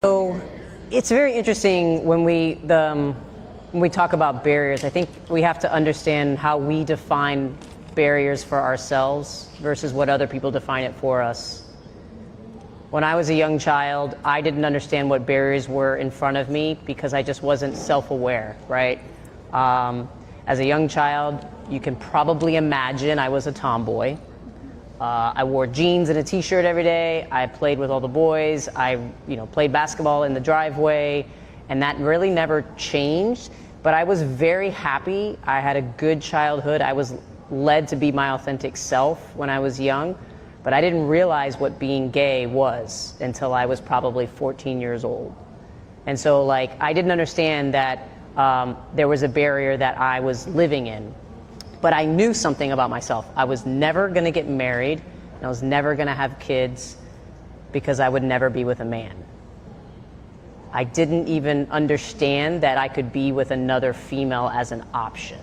So it's very interesting when we talk about barriers. I think we have to understand how we define barriers for ourselves versus what other people define it for us. When I was a young child, I didn't understand what barriers were in front of me because I just wasn't self-aware, right? As a young child, you can probably imagine I was a tomboy. I wore jeans and a t-shirt every day. I played with all the boys. I played basketball in the driveway, and that really never changed. But I was very happy. I had a good childhood. I was led to be my authentic self when I was young, but I didn't realize what being gay was until I was probably 14 years old. And so I didn't understand that there was a barrier that I was living in. But I knew something about myself. I was never going to get married, and I was never going to have kids because I would never be with a man. I didn't even understand that I could be with another female as an option.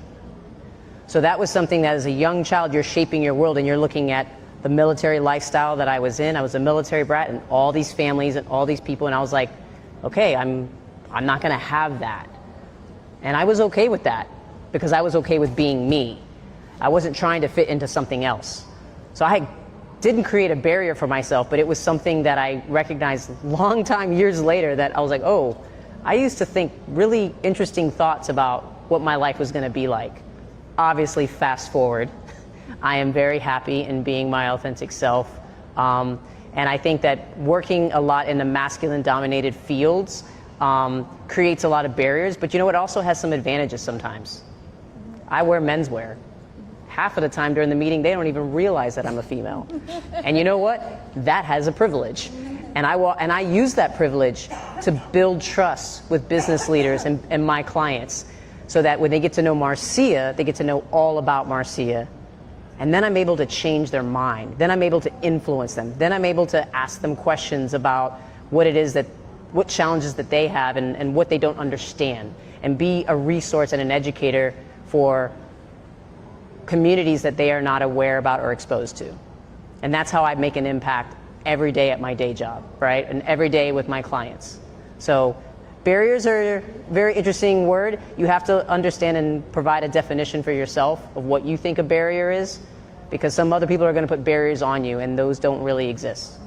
So that was something that as a young child, you're shaping your world, and you're looking at the military lifestyle that I was in. I was a military brat, and all these families and all these people, and I was like, okay, I'm not going to have that. And I was okay with that because I was okay with being me. I wasn't trying to fit into something else. So I didn't create a barrier for myself, but it was something that I recognized long time, years later, that I was like, oh, I used to think really interesting thoughts about what my life was going to be like. Obviously, fast forward, I am very happy in being my authentic self. And I think that working a lot in the masculine-dominated fields creates a lot of barriers, but it also has some advantages sometimes. I wear menswear. Half of the time during the meeting, they don't even realize that I'm a female. And you know what? That has a privilege. And I use that privilege to build trust with business leaders and my clients so that when they get to know Marcia, they get to know all about Marcia. And then I'm able to change their mind. Then I'm able to influence them. Then I'm able to ask them questions about what challenges that they have and what they don't understand, and be a resource and an educator for communities that they are not aware about or exposed to. And that's how I make an impact every day at my day job, right? And every day with my clients. So barriers are a very interesting word. You have to understand and provide a definition for yourself of what you think a barrier is, because some other people are going to put barriers on you, and those don't really exist.